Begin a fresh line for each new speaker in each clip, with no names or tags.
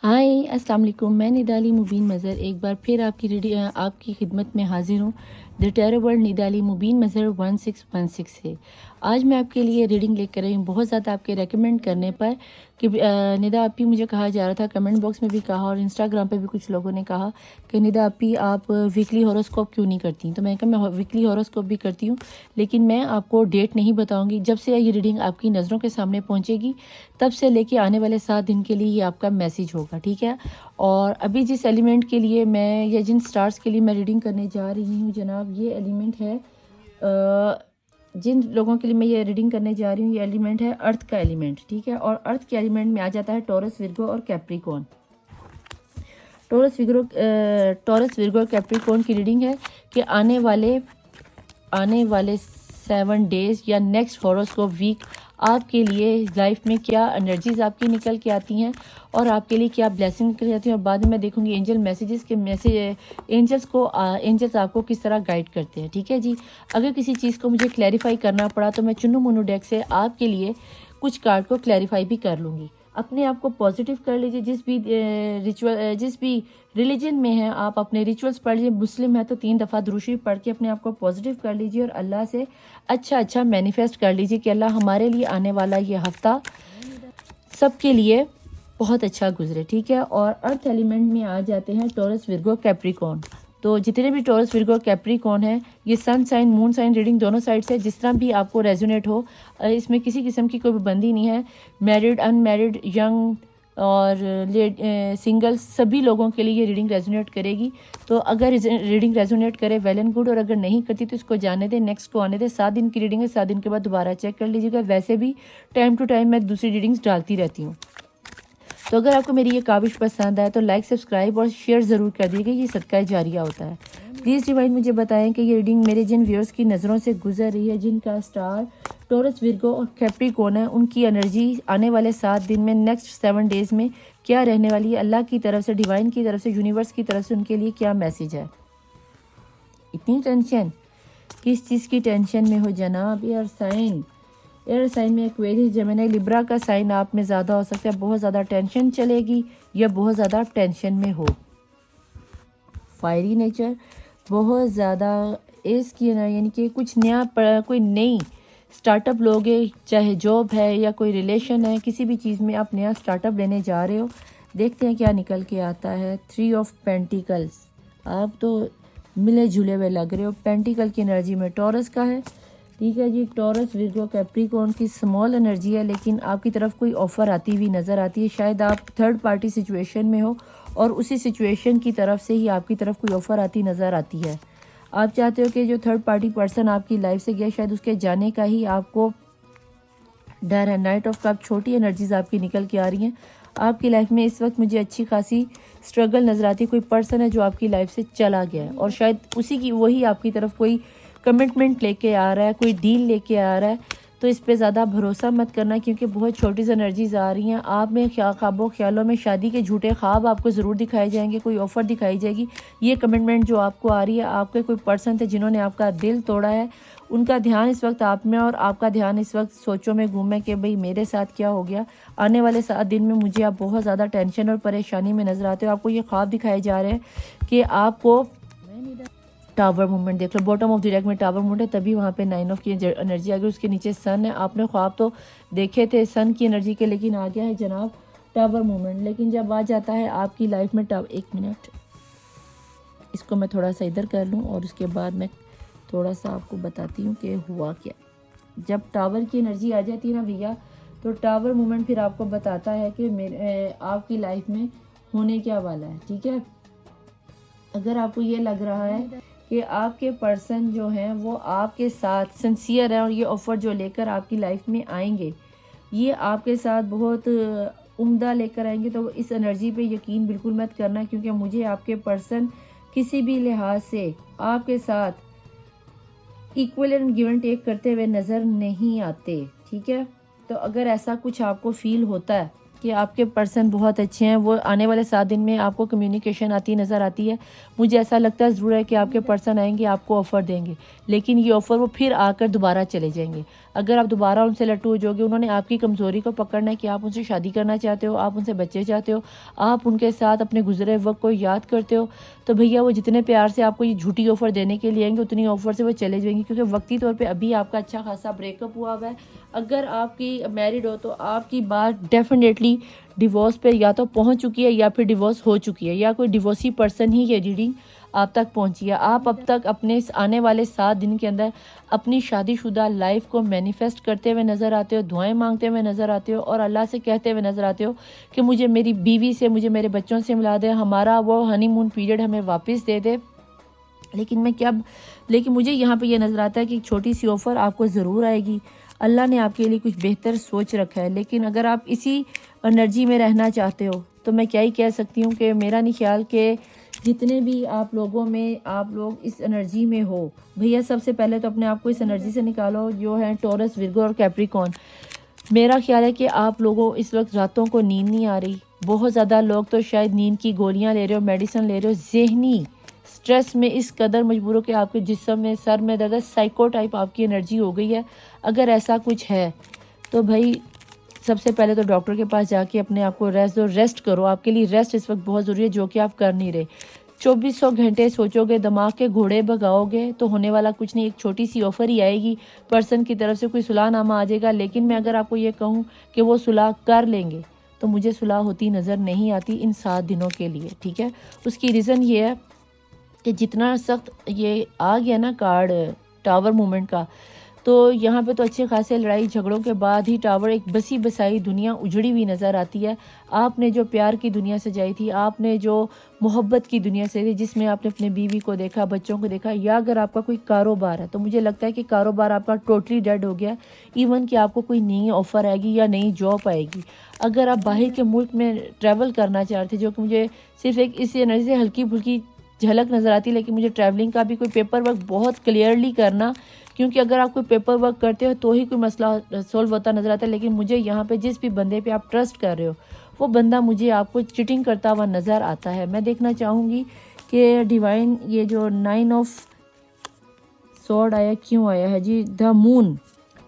हाय अस्सलाम वालेकुम। मैं निदाली मुबीन मज़हर एक बार फिर आपकी खिदमत में हाजिर हूँ। द टेरो वर्ल्ड निदाली मुबीन मज़हर 1616 से आज मैं आपके लिए रीडिंग लेकर आई हूँ। बहुत ज़्यादा आपके रेकमेंड करने पर कि निदा आपी मुझे कहा जा रहा था, कमेंट बॉक्स में भी कहा और इंस्टाग्राम पे भी कुछ लोगों ने कहा कि निदा आपी आप वीकली हॉरोस्कोप क्यों नहीं करती। तो मैं कहा मैं वीकली हॉरोस्कोप भी करती हूँ, लेकिन मैं आपको डेट नहीं बताऊँगी। जब से ये रीडिंग आपकी नज़रों के सामने पहुँचेगी तब से लेके आने वाले 7 दिन के लिए ये आपका मैसेज होगा, ठीक है। और अभी जिस एलिमेंट के लिए मैं या जिन स्टार्स के लिए मैं रीडिंग करने जा रही हूँ जनाब, ये एलिमेंट है जिन लोगों के लिए मैं ये रीडिंग करने जा रही हूँ, ये एलिमेंट है अर्थ का एलिमेंट, ठीक है। और अर्थ के एलिमेंट में आ जाता है टॉरस, विर्गो और कैप्रिकॉर्न। टॉरस, विर्गो और कैप्रिकॉर्न की रीडिंग है कि आने वाले 7 डेज या नेक्स्ट हॉरोस्कोप वीक आपके लिए लाइफ में क्या एनर्जीज आपकी निकल के आती हैं और आपके लिए क्या ब्लेसिंग निकल जाती हैं। और बाद में मैं देखूंगी एंजल मैसेजेस के एंजल्स आपको किस तरह गाइड करते हैं, ठीक है जी। अगर किसी चीज़ को मुझे क्लैरिफाई करना पड़ा तो मैं चुन्नू मुन्नू डेक से आपके लिए कुछ कार्ड को क्लैरिफाई भी कर लूँगी। अपने आप को पॉजिटिव कर लीजिए। जिस भी रिलीजन में है आप अपने रिचुअल्स पढ़ लीजिए। मुस्लिम है तो 3 दफ़ा दुरूशी पढ़ के अपने आप को पॉजिटिव कर लीजिए और अल्लाह से अच्छा मैनिफेस्ट कर लीजिए कि अल्लाह हमारे लिए आने वाला ये हफ्ता सबके लिए बहुत अच्छा गुजरे, ठीक है। और अर्थ एलिमेंट में आ जाते हैं टॉरस, विर्गो, कैप्रिकॉर्न। तो जितने भी टॉरस, विर्गो, कैप्रिकॉर्न है, ये sun sign moon sign reading दोनों साइड से जिस तरह भी आपको रेजोनेट हो, इसमें किसी किस्म की कोई पाबंदी नहीं है। मैरिड, अनमैरिड, यंग और सिंगल सभी लोगों के लिए ये रीडिंग रेजोनेट करेगी। तो अगर रीडिंग रेजोनेट करे वेल एंड गुड, और अगर नहीं करती तो इसको जाने दें, नेक्स्ट को आने दें। 7 दिन की रीडिंग है, 7 दिन के बाद दोबारा चेक कर लीजिएगा। वैसे भी टाइम टू टाइम मैं दूसरी रीडिंग्स डालती रहती हूँ। तो अगर आपको मेरी ये काविश पसंद आए तो लाइक, सब्सक्राइब और शेयर ज़रूर कर दीजिएगा, ये सदका जारिया होता है। प्लीज़ डिवाइन मुझे बताएं कि ये रीडिंग मेरे जिन व्यूअर्स की नज़रों से गुजर रही है, जिनका स्टार टॉरस, विर्गो और कैप्रिकॉर्न है, उनकी एनर्जी आने वाले 7 दिन में, नेक्स्ट 7 डेज़ में क्या रहने वाली है। अल्लाह की तरफ से, डिवाइन की तरफ से, यूनिवर्स की तरफ से उनके लिए क्या मैसेज है। इतनी टेंशन किस चीज़ की टेंशन में हो जनाब। एयर साइन में एक्वेरियस, जेमिनी, लिब्रा का साइन आप में ज़्यादा हो सकता है। बहुत ज़्यादा टेंशन चलेगी या बहुत ज़्यादा टेंशन में हो। फायरी नेचर, बहुत ज़्यादा इसकी यानी कि कुछ नया कोई नई स्टार्टअप लोगे, चाहे जॉब है या कोई रिलेशन है, किसी भी चीज़ में आप नया स्टार्टअप लेने जा रहे हो। देखते हैं क्या निकल के आता है। 3 ऑफ पेंटिकल्स, आप तो मिले जुले हुए लग रहे हो। पेंटिकल की एनर्जी में टॉरस का है, ठीक है जी। टॉरस, विर्गो, कैप्रिकॉर्न की स्मॉल एनर्जी है, लेकिन आपकी तरफ कोई ऑफ़र आती हुई नज़र आती है। शायद आप थर्ड पार्टी सिचुएशन में हो और उसी सिचुएशन की तरफ से ही आपकी तरफ कोई ऑफ़र आती नज़र आती है। आप चाहते हो कि जो थर्ड पार्टी पर्सन आपकी लाइफ से गया, शायद उसके जाने का ही आपको डर है। नाइट ऑफ कप, छोटी एनर्जीज आपकी निकल के आ रही हैं। आपकी लाइफ में इस वक्त मुझे अच्छी खासी स्ट्रगल नज़र आती है। कोई पर्सन है जो आपकी लाइफ से चला गया है और शायद उसी की वही आपकी तरफ कोई कमिटमेंट लेके आ रहा है, कोई डील लेके आ रहा है। तो इस पे ज़्यादा भरोसा मत करना, क्योंकि बहुत छोटी सी एनर्जीज आ रही हैं। आप में ख्यालों में शादी के झूठे ख्वाब आपको ज़रूर दिखाए जाएंगे, कोई ऑफ़र दिखाई जाएगी। ये कमिटमेंट जो आपको आ रही है, आपके कोई पर्सन थे जिन्होंने आपका दिल तोड़ा है, उनका ध्यान इस वक्त आप में और आपका ध्यान इस वक्त सोचों में घूमे कि भाई मेरे साथ क्या हो गया। आने वाले 7 दिन में मुझे आप बहुत ज़्यादा टेंशन और परेशानी में नज़र आते हो। आपको ये ख्वाब दिखाए जा रहे हैं कि आपको टावर मूवमेंट देख लो, बॉटम ऑफ द डेक में टावर मूवमेंट है, तभी वहाँ पे 9 ऑफ की एनर्जी आ गई। उसके नीचे सन है। आपने ख्वाब तो देखे थे सन की एनर्जी के, लेकिन आ गया है जनाब टावर मूवमेंट। लेकिन जब आ जाता है आपकी लाइफ में एक मिनट, इसको मैं थोड़ा सा इधर कर लूँ और उसके बाद मैं थोड़ा सा आपको बताती हूँ कि हुआ क्या। जब टावर की एनर्जी आ जाती है ना भैया, तो टावर मूवमेंट फिर आपको बताता है कि आपकी लाइफ में होने क्या वाला है, ठीक है। अगर आपको ये लग रहा है कि आपके पर्सन जो हैं वो आपके साथ सिंसियर है और ये ऑफ़र जो लेकर आपकी लाइफ में आएंगे, ये आपके साथ बहुत उम्दा लेकर आएंगे, तो इस एनर्जी पे यकीन बिल्कुल मत करना, क्योंकि मुझे आपके पर्सन किसी भी लिहाज से आपके साथ equal and give and take करते हुए नज़र नहीं आते, ठीक है। तो अगर ऐसा कुछ आपको फील होता है कि आपके पर्सन बहुत अच्छे हैं, वो आने वाले 7 दिन में आपको कम्युनिकेशन आती नज़र आती है। मुझे ऐसा लगता है ज़रूर है कि आपके पर्सन आएंगे, आपको ऑफ़र देंगे, लेकिन ये ऑफ़र वो फिर आकर दोबारा चले जाएंगे। अगर आप दोबारा उनसे लट्टू हो जाओगे, उन्होंने आपकी कमज़ोरी को पकड़ना है कि आप उनसे शादी करना चाहते हो, आप उनसे बच्चे चाहते हो, आप उनके साथ अपने गुजरे वक्त को याद करते हो, तो भैया वो जितने प्यार से आपको ये झूठी ऑफ़र देने के लिए आएंगे, उतनी ऑफ़र से वो चले जाएंगे, क्योंकि वक्ती तौर पर अभी आपका अच्छा खासा ब्रेकअप हुआ हुआ है। अगर आपकी मैरिड हो तो आपकी बात डेफिनेटली डिवोर्स पे या तो पहुंच चुकी है या फिर डिवोर्स हो चुकी है, या कोई डिवोर्सी पर्सन ही ये रीडिंग आप तक पहुंची है। आप अब तक अपने आने वाले 7 दिन के अंदर अपनी शादीशुदा लाइफ को मैनिफेस्ट करते हुए नज़र आते हो, दुआएं मांगते हुए नज़र आते हो और अल्लाह से कहते हुए नज़र आते हो कि मुझे मेरी बीवी से, मुझे मेरे बच्चों से मिला दे, हमारा वो हनीमून पीरियड हमें वापस दे दे। लेकिन मुझे यहाँ पे ये नज़र आता है कि एक छोटी सी ऑफ़र आपको ज़रूर आएगी। अल्लाह ने आपके लिए कुछ बेहतर सोच रखा है, लेकिन अगर आप इसी एनर्जी में रहना चाहते हो तो मैं क्या ही कह सकती हूँ कि मेरा नहीं ख्याल कि जितने भी आप लोगों में आप लोग इस एनर्जी में हो, भैया सबसे पहले तो अपने आप को इस एनर्जी से निकालो जो है टॉरस, विर्गो और कैप्रिकॉर्न। मेरा ख्याल है कि आप लोगों इस वक्त रातों को नींद नहीं आ रही। बहुत ज़्यादा लोग तो शायद नींद की गोलियाँ ले रहे हो, मेडिसिन ले रहे हो, जहनी स्ट्रेस में इस कदर मजबूर हो कि आपके जिस्म में, सर में दर्द, साइको टाइप आपकी एनर्जी हो गई है। अगर ऐसा कुछ है तो भाई सबसे पहले तो डॉक्टर के पास जाके अपने आप को रेस्ट दो, रेस्ट करो। आपके लिए रेस्ट इस वक्त बहुत ज़रूरी है, जो कि आप कर नहीं रहे। 2400 घंटे सोचोगे, दिमाग के घोड़े भगाओगे तो होने वाला कुछ नहीं। एक छोटी सी ऑफ़र ही आएगी, पर्सन की तरफ से कोई सुलहनामा आ जाएगा, लेकिन मैं अगर आपको ये कहूँ कि वो सुलह कर लेंगे तो मुझे सुलह होती नज़र नहीं आती इन 7 दिनों के लिए, ठीक है। उसकी रीज़न ये है कि जितना सख्त ये आ गया ना कार्ड टावर मूवमेंट का, तो यहाँ पे तो अच्छे खासे लड़ाई झगड़ों के बाद ही टावर एक बसी बसाई दुनिया उजड़ी हुई नज़र आती है। आपने जो प्यार की दुनिया सजाई थी, आपने जो मोहब्बत की दुनिया सजाई, जिसमें आपने अपने बीवी को देखा, बच्चों को देखा, या अगर आपका कोई कारोबार है तो मुझे लगता है कि कारोबार आपका टोटली डेड हो गया। इवन कि आपको कोई नई ऑफ़र आएगी या नई जॉब आएगी। अगर आप बाहर के मुल्क में ट्रैवल करना चाह रहे थे, जो कि मुझे सिर्फ एक इस एनर्जी से हल्की फुल्की झलक नज़र आती है, लेकिन मुझे ट्रैवलिंग का भी कोई पेपर वर्क बहुत क्लियरली करना, क्योंकि अगर आप कोई पेपर वर्क करते हो तो ही कोई मसला सॉल्व होता नज़र आता है। लेकिन मुझे यहाँ पे जिस भी बंदे पे आप ट्रस्ट कर रहे हो, वो बंदा मुझे आपको चीटिंग करता हुआ नज़र आता है। मैं देखना चाहूँगी कि डिवाइन ये जो 9 ऑफ सॉर्ड आया क्यों आया है जी, द मून।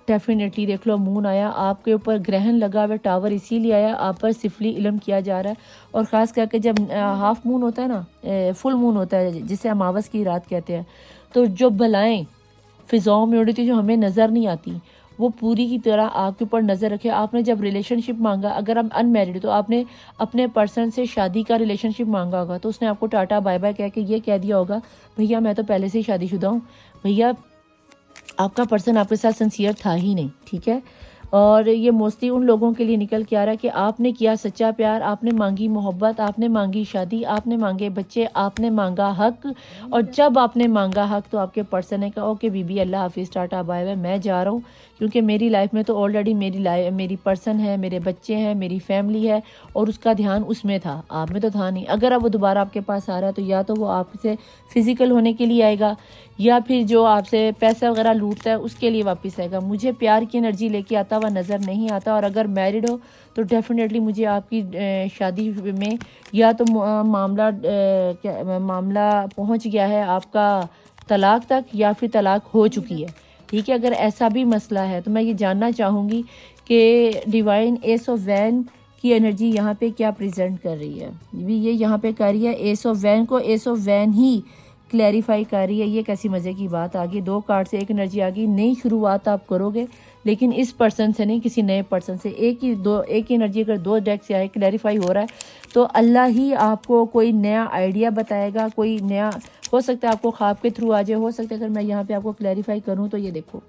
डेफिनेटली देख लो, मून आया, आपके ऊपर ग्रहण लगा हुआ, टावर इसीलिए आया, आप पर सिफली इल्म किया जा रहा है। और ख़ास करके जब हाफ मून होता है ना, फुल मून होता है जिसे अमावस की रात कहते हैं, तो जो बलाएं फ़िज़ाओं में उड़ी थी जो हमें नज़र नहीं आती, वो पूरी की तरह आपके ऊपर नज़र रखे। आपने जब रिलेशनशिप मांगा, अगर हम अनमैरिड तो आपने अपने पर्सन से शादी का रिलेशनशिप मांगा होगा, तो उसने आपको टाटा बाय बाय कह के ये कह दिया होगा, भैया मैं तो पहले से ही शादीशुदा हूँ, भैया आपका पर्सन आपके साथ सिंसियर था ही नहीं, ठीक है। और ये मोस्टली उन लोगों के लिए निकल के आ रहा है कि आपने किया सच्चा प्यार, आपने मांगी मोहब्बत, आपने मांगी शादी, आपने मांगे बच्चे, आपने मांगा हक। और जब आपने मांगा हक तो आपके पर्सन ने कहा ओके बीबी अल्लाह हाफिज़, टाटा बाय बाय, मैं जा रहा हूँ, क्योंकि मेरी लाइफ में तो ऑलरेडी मेरी पर्सन है, मेरे बच्चे हैं, मेरी फैमिली है, और उसका ध्यान उसमें था, आप में तो था नहीं। अगर अब वो दोबारा आपके पास आ रहा है तो या तो वो आपसे फिज़िकल होने के लिए आएगा, या फिर जो आपसे पैसा वगैरह लूटता है उसके लिए वापस आएगा। मुझे प्यार की एनर्जी लेके आता हुआ नज़र नहीं आता। और अगर मैरिड हो तो डेफिनेटली मुझे आपकी शादी में या तो मामला पहुंच गया है आपका तलाक तक, या फिर तलाक हो चुकी है, ठीक है। अगर ऐसा भी मसला है तो मैं ये जानना चाहूँगी कि डिवाइन एस ऑफ वैन की एनर्जी यहाँ पे क्या प्रेजेंट कर रही है। ये यहाँ पे कर रही है एस ऑफ वैन को S of when he clarify कर रही है। ये कैसी मज़े की बात आ गई, 2 कार्ड से एक एनर्जी आ गई। नई शुरुआत आप करोगे, लेकिन इस पर्सन से नहीं, किसी नए पर्सन से। एक ही एनर्जी अगर 2 डेक से आए, क्लैरिफाई हो रहा है, तो अल्लाह ही आपको कोई नया आइडिया बताएगा, कोई नया, हो सकता है आपको ख्वाब के थ्रू आ जाए, हो सकता है। अगर मैं यहाँ पे आपको क्लैरिफाई करूँ तो ये देखो,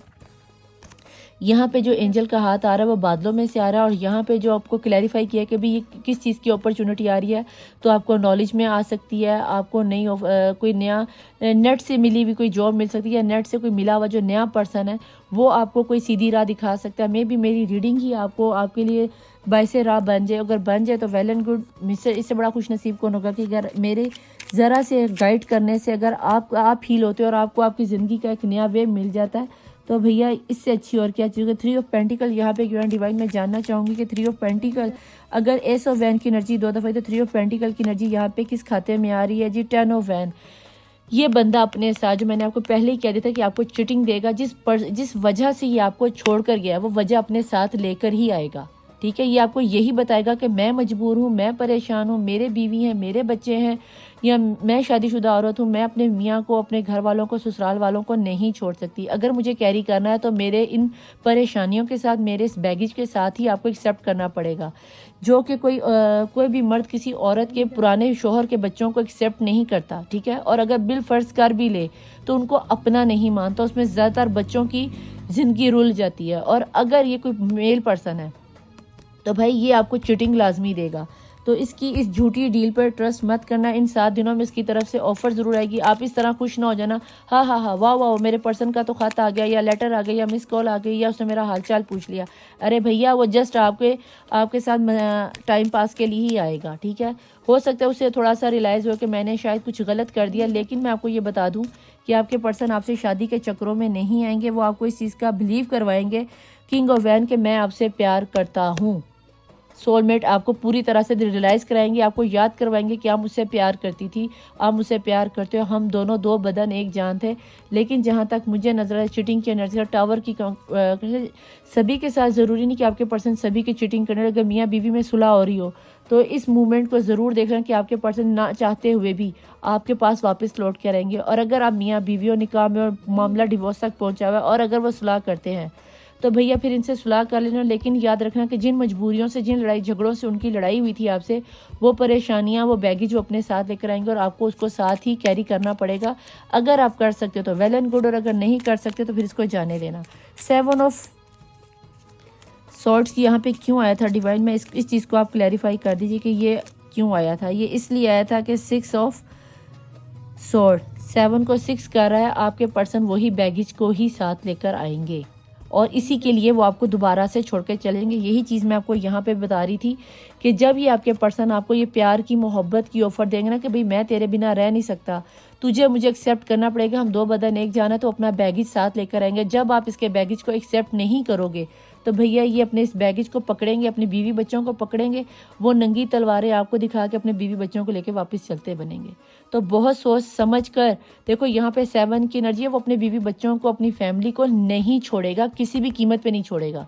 यहाँ पे जो एंजल का हाथ आ रहा है वो बादलों में से आ रहा है, और यहाँ पे जो आपको क्लैरिफाई किया कि भाई ये किस चीज़ की अपॉर्चुनिटी आ रही है, तो आपको नॉलेज में आ सकती है, आपको नई कोई नया नेट से मिली हुई कोई जॉब मिल सकती है, नेट से कोई मिला हुआ जो नया पर्सन है वो आपको कोई सीधी राह दिखा सकता है। मे बी मेरी रीडिंग ही आपको आपके लिए बाइसे राह बन जाए। अगर बन जाए तो वेल एंड गुड, इससे बड़ा खुश नसीब कौन होगा कि अगर मेरे ज़रा से गाइड करने से अगर आप फील होते हो और आपको आपकी ज़िंदगी का एक नया वे मिल जाता है, तो भैया इससे अच्छी और क्या चीज़ है। 3 ऑफ पेंटिकल यहाँ पे क्यों डिवाइन मैं जानना चाहूँगी कि 3 ऑफ पेंटिकल अगर एस ऑफ वैन की एनर्जी 2 दफ़ा, तो 3 ऑफ पेंटिकल की एनर्जी यहाँ पे किस खाते में आ रही है जी? 10 ऑफ वैन। ये बंदा अपने साथ, जो मैंने आपको पहले ही कह दिया था कि आपको चिटिंग देगा, जिस वजह से ये आपको छोड़ कर गया वो वजह अपने साथ लेकर ही आएगा। ठीक है, ये आपको यही बताएगा कि मैं मजबूर हूँ, मैं परेशान हूँ, मेरे बीवी हैं, मेरे बच्चे हैं, या मैं शादीशुदा औरत हूँ, मैं अपने मियाँ को, अपने घर वालों को, ससुराल वालों को नहीं छोड़ सकती। अगर मुझे कैरी करना है तो मेरे इन परेशानियों के साथ, मेरे इस बैगेज के साथ ही आपको एक्सेप्ट करना पड़ेगा। जो कि कोई भी मर्द किसी औरत के पुराने शोहर के बच्चों को एक्सेप्ट नहीं करता। ठीक है, और अगर बिल फर्ज कर भी ले तो उनको अपना नहीं मानता, उसमें ज़्यादातर बच्चों की ज़िंदगी रुल जाती है। और अगर ये कोई मेल पर्सन है तो भाई ये आपको चिटिंग लाजमी देगा। तो इसकी इस झूठी डील पर ट्रस्ट मत करना। इन 7 दिनों में इसकी तरफ से ऑफर ज़रूर आएगी। आप इस तरह खुश ना हो जाना, हाँ हाँ हाँ वाह वाह मेरे पर्सन का तो खाता आ गया, या लेटर आ गया, या मिस कॉल आ गई, या उसने मेरा हालचाल पूछ लिया। अरे भैया वो जस्ट आपके साथ टाइम पास के लिए ही आएगा। ठीक है, हो सकता है उसे थोड़ा सा रियलाइज़ हो कि मैंने शायद कुछ गलत कर दिया, लेकिन मैं आपको ये बता दूँ कि आपके पर्सन आपसे शादी के चक्रों में नहीं आएंगे। वो आपको इस चीज़ का बिलीव करवाएंगे, किंग ऑफ वैन, के मैं आपसे प्यार करता हूँ। सोलमेट आपको पूरी तरह से रियलाइज़ कराएंगे, आपको याद करवाएंगे कि आप मुझसे प्यार करती थी, आप मुझसे प्यार करते हो, हम दोनों 2 बदन एक जान थे। लेकिन जहाँ तक मुझे नजर है चिटिंग की एनर्जी और टावर की सभी के साथ, ज़रूरी नहीं कि आपके पर्सन सभी की चिटिंग करने। अगर मियाँ बीवी में सुलह हो रही हो तो इस मूवमेंट को ज़रूर देखना कि आपके पर्सन ना चाहते हुए भी आपके पास वापस लौट के रहेंगे। और अगर आप मियाँ बीवी हो, निकाह में और मामला डिवोर्स तक पहुँचा हुआ है, और अगर वो सुलह करते हैं तो भैया फिर इनसे सुलह कर लेना। लेकिन याद रखना कि जिन मजबूरियों से, जिन लड़ाई झगड़ों से उनकी लड़ाई हुई थी आपसे, वो परेशानियां, वो बैगेज वो अपने साथ लेकर आएंगे और आपको उसको साथ ही कैरी करना पड़ेगा। अगर आप कर सकते हो तो वेल एंड गुड, और अगर नहीं कर सकते तो फिर इसको जाने लेना। 7 ऑफ सॉर्ट्स यहाँ पे क्यों आया था डिवाइन में, इस चीज़ को आप क्लैरिफाई कर दीजिए कि ये क्यों आया था। ये इसलिए आया था कि 6 ऑफ सॉर्ड 7 को 6 कर रहा है, आपके पर्सन वही बैगेज को ही साथ लेकर आएंगे और इसी के लिए वो आपको दोबारा से छोड़ कर चलेंगे। यही चीज़ मैं आपको यहाँ पे बता रही थी कि जब ये आपके पर्सन आपको ये प्यार की, मोहब्बत की ऑफ़र देंगे ना कि भाई मैं तेरे बिना रह नहीं सकता, तुझे मुझे एक्सेप्ट करना पड़ेगा, हम 2 बदन एक जाना, तो अपना बैगेज साथ लेकर आएंगे। जब आप इसके बैगेज को एक्सेप्ट नहीं करोगे तो भैया ये अपने इस बैगेज को पकड़ेंगे, अपनी बीवी बच्चों को पकड़ेंगे, वो नंगी तलवारें आपको दिखा के अपने बीवी बच्चों को लेके वापस चलते बनेंगे। तो बहुत सोच समझ कर देखो, यहाँ पे 7 की एनर्जी है, वो अपने बीवी बच्चों को, अपनी फैमिली को नहीं छोड़ेगा, किसी भी कीमत पे नहीं छोड़ेगा।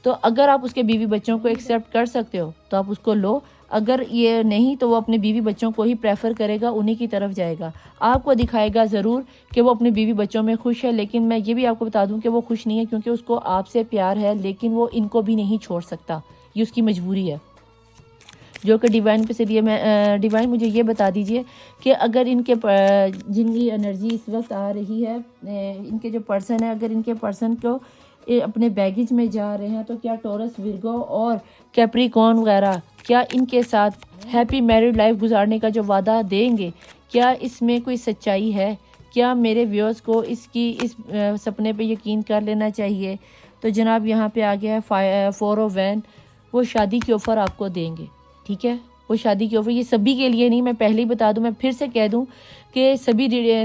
तो अगर आप उसके बीवी बच्चों को एक्सेप्ट कर सकते हो तो आप उसको लो, अगर ये नहीं तो वो अपने बीवी बच्चों को ही प्रेफर करेगा, उन्हीं की तरफ जाएगा। आपको दिखाएगा ज़रूर कि वो अपने बीवी बच्चों में खुश है, लेकिन मैं ये भी आपको बता दूं कि वो खुश नहीं है, क्योंकि उसको आपसे प्यार है, लेकिन वो इनको भी नहीं छोड़ सकता, ये उसकी मजबूरी है। जो कि डिवाइन पे से दिए, मैं डिवाइन मुझे ये बता दीजिए कि अगर इनके जिनकी एनर्जी इस वक्त आ रही है, इनके जो पर्सन है, अगर इनके पर्सन को अपने बैगेज में जा रहे हैं तो क्या टॉरस, विर्गो और कैप्रिकॉर्न वगैरह क्या इनके साथ हैप्पी मैरिड लाइफ गुजारने का जो वादा देंगे, क्या इसमें कोई सच्चाई है? क्या मेरे व्यूअर्स को इस सपने पे यकीन कर लेना चाहिए? तो जनाब यहाँ पे आ गया है 4 ऑफ वैन, वो शादी की ऑफ़र आपको देंगे। ठीक है, वो शादी की ऑफ़र, ये सभी के लिए नहीं, मैं पहले ही बता दूं, मैं फिर से कह दूं कि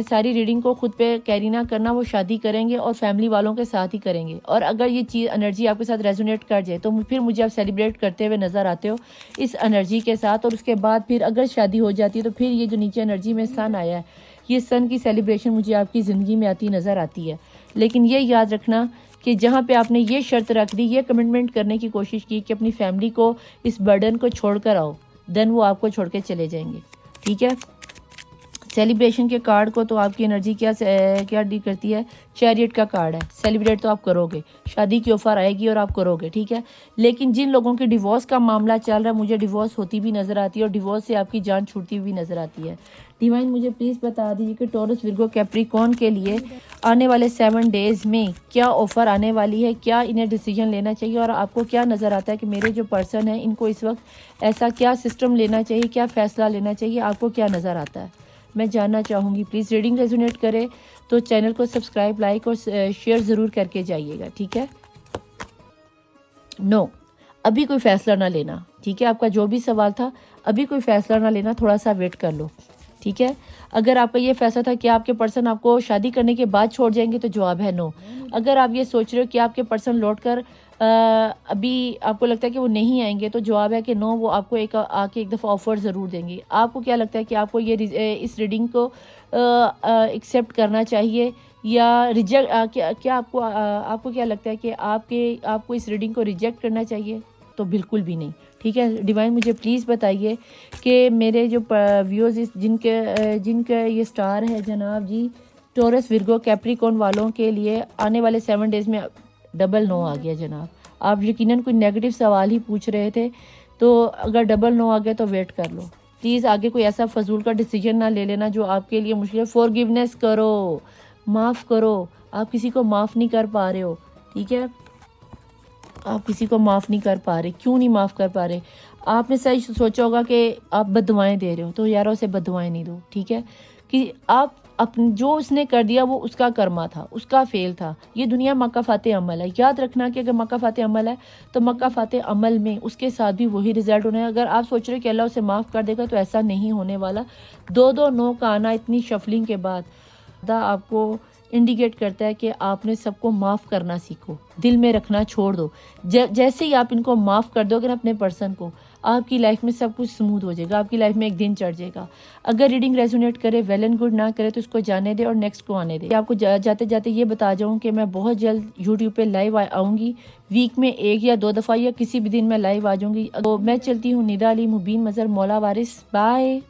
सारी रीडिंग को खुद पे कैरी ना करना, वो शादी करेंगे और फैमिली वालों के साथ ही करेंगे। और अगर ये चीज़ एनर्जी आपके साथ रेजोनेट कर जाए तो फिर मुझे आप सेलिब्रेट करते हुए नज़र आते हो इस एनर्जी के साथ। और उसके बाद फिर अगर शादी हो जाती है तो फिर ये जो नीचे एनर्जी में सन आया है, ये सन की सेलिब्रेशन मुझे आपकी ज़िंदगी में आती नज़र आती है। लेकिन ये याद रखना कि जहाँ पे आपने ये शर्त रख दी, ये कमिटमेंट करने की कोशिश की कि अपनी फैमिली को, इस बर्डन को छोड़ कर आओ, देन वो आपको छोड़ के चले जाएंगे। ठीक है, सेलिब्रेशन के कार्ड को तो आपकी एनर्जी क्या डी करती है, चैरियट का कार्ड है। सेलिब्रेट तो आप करोगे, शादी की ऑफर आएगी और आप करोगे। ठीक है, लेकिन जिन लोगों के डिवोर्स का मामला चल रहा है, मुझे डिवोर्स होती भी नज़र आती है और डिवोर्स से आपकी जान छूटती हुई नज़र आती है। डिवाइन मुझे प्लीज़ बता दीजिए कि टॉरस, विर्गो, कैप्रिकॉर्न के लिए आने वाले 7 डेज़ में क्या ऑफ़र आने वाली है, क्या इन्हें डिसीजन लेना चाहिए, और आपको क्या नज़र आता है कि मेरे जो पर्सन है इनको इस वक्त ऐसा क्या सिस्टम लेना चाहिए, क्या फ़ैसला लेना चाहिए, आपको क्या नज़र आता है, मैं जानना चाहूँगी। प्लीज़ रीडिंग रेजोनेट करे तो चैनल को सब्सक्राइब, लाइक और शेयर ज़रूर करके जाइएगा। ठीक है, नो अभी कोई फ़ैसला ना लेना। ठीक है, आपका जो भी सवाल था, अभी कोई फ़ैसला ना लेना, थोड़ा सा वेट कर लो। ठीक है। अगर आपका ये फैसला था कि आपके पर्सन आपको शादी करने के बाद छोड़ जाएंगे तो जवाब है नो। अगर आप ये सोच रहे हो कि आपके पर्सन लौट कर अभी आपको लगता है कि वो नहीं आएंगे तो जवाब है कि नो, वो आपको आके एक दफ़ा ऑफ़र ज़रूर देंगे। आपको क्या लगता है कि आपको ये इस रीडिंग को एक्सेप्ट करना चाहिए या रिजेक्ट, क्या आपको क्या लगता है कि आपको इस रीडिंग को रिजेक्ट करना चाहिए? तो बिल्कुल भी नहीं, ठीक है। डिवाइन मुझे प्लीज़ बताइए कि मेरे जो व्यूअर्स जिनके ये स्टार है जनाब जी, टॉरस, विर्गो, कैप्रिकॉर्न वालों के लिए आने वाले 7 डेज़ में डबल नो आ गया जनाब। आप यकीनन कोई नेगेटिव सवाल ही पूछ रहे थे, तो अगर डबल नो आ गया तो वेट कर लो प्लीज़। आगे कोई ऐसा फजूल का डिसीजन ना ले लेना जो आपके लिए मुश्किल है। फॉरगिवनेस करो, माफ़ करो। आप किसी को माफ़ नहीं कर पा रहे हो, ठीक है। आप किसी को माफ़ नहीं कर पा रहे। क्यों नहीं माफ़ कर पा रहे? आपने सही सोचा होगा कि आप बददुआएं दे रहे हो, तो यार उसे बददुआएं नहीं दो, ठीक है। कि आप अपने जो उसने कर दिया वो उसका कर्मा था, उसका फेल था। ये दुनिया मक्का फ़ाते अमल है। याद रखना कि अगर मक्का फ़ाते अमल है तो मक्का फ़ाते अमल में उसके साथ भी वही रिजल्ट होना है। अगर आप सोच रहे हो कि अल्लाह उसे माफ़ कर देगा तो ऐसा नहीं होने वाला। 2-2 नो का आना इतनी शफलिंग के बाद आपको इंडिकेट करता है कि आपने सबको माफ़ करना सीखो, दिल में रखना छोड़ दो। जैसे ही आप इनको माफ़ कर दोगे ना अपने पर्सन को, आपकी लाइफ में सब कुछ स्मूथ हो जाएगा, आपकी लाइफ में एक दिन चढ़ जाएगा। अगर रीडिंग रेजोनेट करे, वेल एंड गुड, ना करे तो इसको जाने दे और नेक्स्ट को आने दे। आपको जाते जाते ये बता जाऊँ कि मैं बहुत जल्द यूट्यूब पे लाइव आऊँगी। वीक में 1 या 2 दफ़ा या किसी भी दिन मैं लाइव आ जाऊँगी। तो मैं चलती हूँ। निदा अली, मुबीन मज़हर, मौला वारिस, बाय।